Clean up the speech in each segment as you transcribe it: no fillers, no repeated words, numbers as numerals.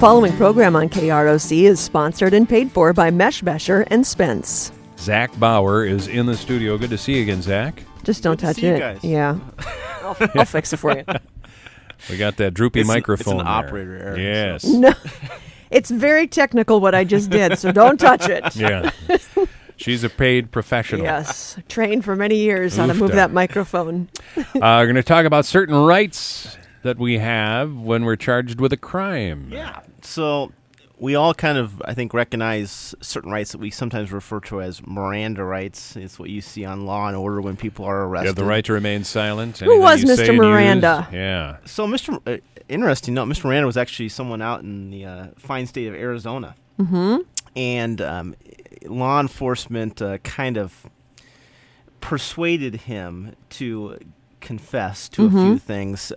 following program on KROC is sponsored and paid for by Meshbesher and Spence. Zach Bauer is in the studio. Good to see you again, Zach. Just don't touch it. Guys. Yeah. I'll fix it for you. We got that droopy microphone. It's an there. operator error. Yes. No. It's very technical what I just did, so don't touch it. Yeah. She's a paid professional. Yes. Trained for many years how to move Oofda. that microphone. We're going to talk about certain rights that we have when we're charged with a crime. Yeah. So we all kind of, I think, recognize certain rights that we sometimes refer to as Miranda rights. It's what you see on Law and Order when people are arrested. You have the right to remain silent. Who was Anything you say Mr. and Miranda? use- Yeah. So interesting note, Mr. Miranda was actually someone out in the fine state of Arizona. Mm-hmm. And law enforcement kind of persuaded him to confess to a few things.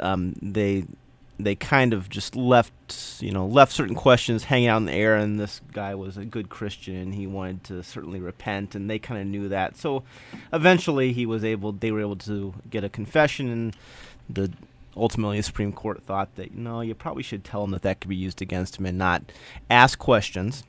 They kind of just left certain questions hanging out in the air, and this guy was a good Christian. He wanted to certainly repent, and they kind of knew that. So eventually they were able to get a confession, and ultimately the Supreme Court thought that, you probably should tell him that could be used against him and not ask questions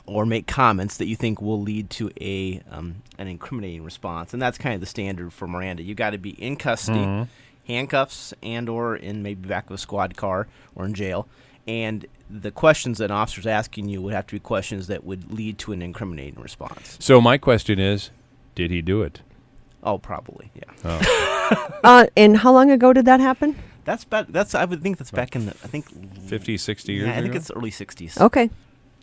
or make comments that you think will lead to an incriminating response. And that's kind of the standard for Miranda. You got to be in custody, handcuffs, and or in maybe back of a squad car or in jail. And the questions that an officer's asking you would have to be questions that would lead to an incriminating response. So my question is, did he do it? Oh, probably, yeah. Oh. And how long ago did that happen? I would think that's back in the 50, 60 years Yeah, I think ago? it's early 60s. Okay.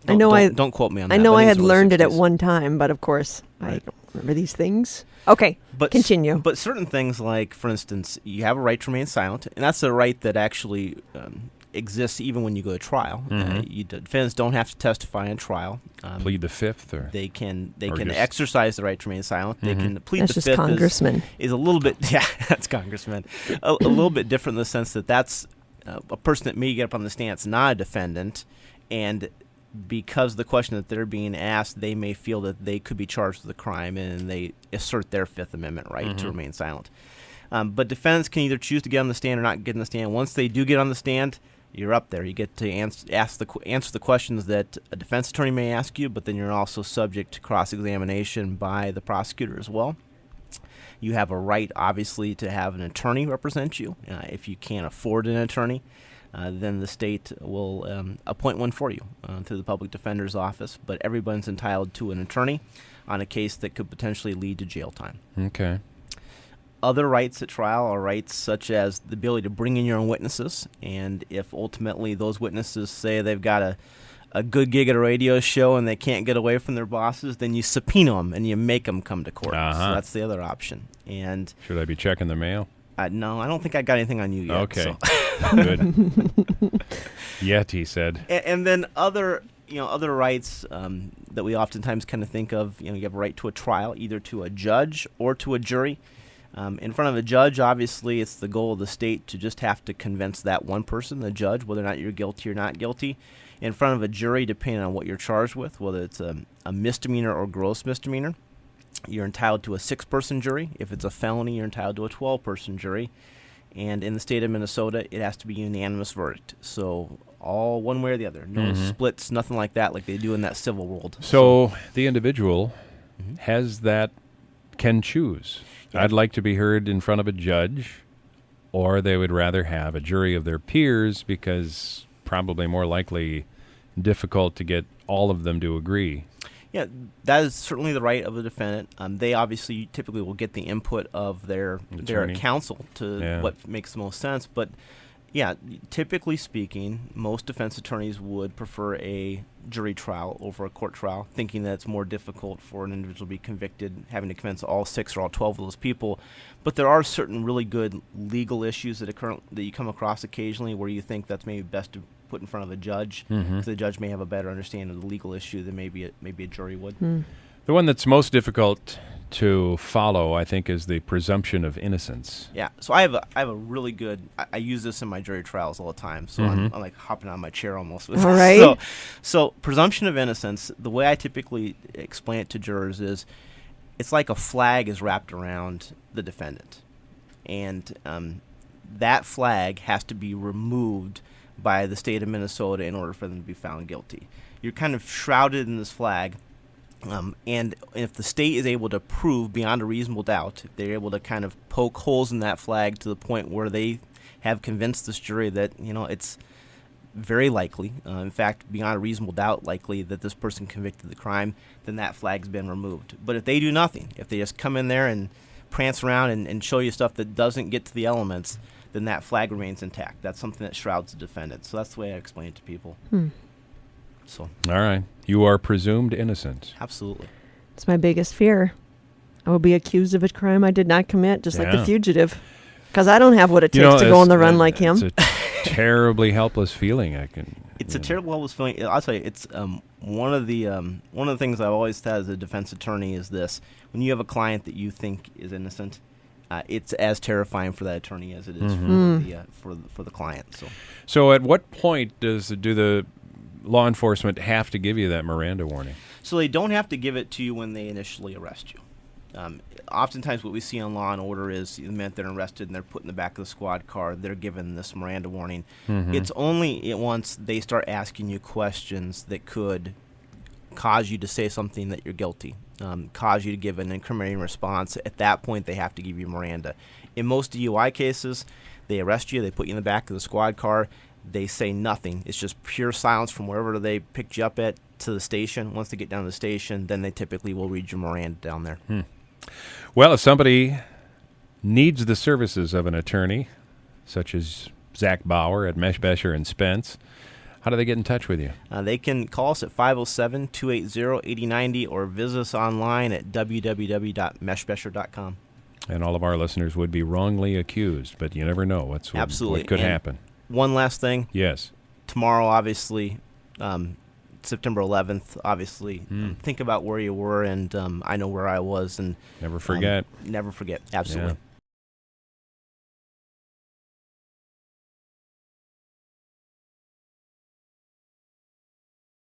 Don't quote me on that. I know but I think had it's early learned it at 60s. one time, but of course I Right. don't remember these things. Okay, continue. But certain things, like, for instance, you have a right to remain silent, and that's a right that actually exists even when you go to trial. Defendants don't have to testify in trial. Plead the fifth? Or They can just- exercise the right to remain silent. They can plead That's the just fifth congressman. is a little bit, yeah, that's congressman. a little bit different in the sense that that's a person that may get up on the stand. It's not a defendant, and because of the question that they're being asked, they may feel that they could be charged with a crime, and they assert their Fifth Amendment right to remain silent. But defendants can either choose to get on the stand or not get on the stand. Once they do get on the stand, you're up there. You get to answer the questions that a defense attorney may ask you, but then you're also subject to cross-examination by the prosecutor as well. You have a right, obviously, to have an attorney represent you. If you can't afford an attorney, then the state will appoint one for you through the public defender's office. But everyone's entitled to an attorney on a case that could potentially lead to jail time. Okay. Other rights at trial are rights such as the ability to bring in your own witnesses. And if ultimately those witnesses say they've got a good gig at a radio show and they can't get away from their bosses, then you subpoena them and you make them come to court. So that's the other option. And Should I be checking the mail? no, I don't think I got anything on you yet. Okay. So. Good. Yet, he said. And then other rights that we oftentimes kind of think of, you have a right to a trial, either to a judge or to a jury. In front of a judge, obviously, it's the goal of the state to just have to convince that one person, the judge, whether or not you're guilty or not guilty. In front of a jury, depending on what you're charged with, whether it's a misdemeanor or gross misdemeanor, you're entitled to a 6-person jury. If it's a felony, you're entitled to a 12-person jury. And in the state of Minnesota, it has to be a unanimous verdict. So all one way or the other. No splits, nothing like that, like they do in that civil world. So the individual can choose. Yeah. I'd like to be heard in front of a judge, or they would rather have a jury of their peers because probably more likely difficult to get all of them to agree. Yeah, that is certainly the right of the defendant. They obviously typically will get the input of their Attorney. counsel to what makes the most sense. But, yeah, typically speaking, most defense attorneys would prefer a jury trial over a court trial, thinking that it's more difficult for an individual to be convicted, having to convince all 6 or all 12 of those people. But there are certain really good legal issues that you come across occasionally where you think that's maybe best to put in front of a judge, because the judge may have a better understanding of the legal issue than maybe a jury would. The one that's most difficult to follow, I think, is the presumption of innocence. Yeah, so I have a really good. I use this in my jury trials all the time. So I'm like hopping on my chair almost. With All right. So presumption of innocence. The way I typically explain it to jurors is, it's like a flag is wrapped around the defendant, and that flag has to be removed by the state of Minnesota in order for them to be found guilty. You're kind of shrouded in this flag, and if the state is able to prove beyond a reasonable doubt, if they're able to kind of poke holes in that flag to the point where they have convinced this jury that, it's very likely, in fact, beyond a reasonable doubt likely that this person convicted the crime, then that flag's been removed. But if they do nothing, if they just come in there and prance around and show you stuff that doesn't get to the elements, then that flag remains intact. That's something that shrouds the defendant. So that's the way I explain it to people. So. All right. You are presumed innocent. Absolutely. It's my biggest fear. I will be accused of a crime I did not commit, just like the fugitive. Because I don't have what it takes to go on the run like him. It's a terribly helpless feeling. It's a terrible helpless feeling. I'll tell you, it's one of the things I've always said as a defense attorney is this: when you have a client that you think is innocent, it's as terrifying for that attorney as it is for the client. So at what point do the law enforcement have to give you that Miranda warning? So they don't have to give it to you when they initially arrest you. Oftentimes what we see on Law & Order is the minute they're arrested and they're put in the back of the squad car, they're given this Miranda warning. It's only once they start asking you questions that could cause you to say something that you're guilty, cause you to give an incriminating response. At that point, they have to give you Miranda. In most DUI cases, they arrest you, they put you in the back of the squad car, they say nothing. It's just pure silence from wherever they picked you up at to the station. Once they get down to the station, then they typically will read your Miranda down there. Well, if somebody needs the services of an attorney, such as Zach Bauer at Meshbesher and Spence, how do they get in touch with you? They can call us at 507-280-8090 or visit us online at www.meshbesher.com. And all of our listeners would be wrongly accused, but you never know what could happen. One last thing. Yes. Tomorrow, obviously, September 11th, obviously, think about where you were, and I know where I was. And never forget. Never forget. Absolutely. Yeah.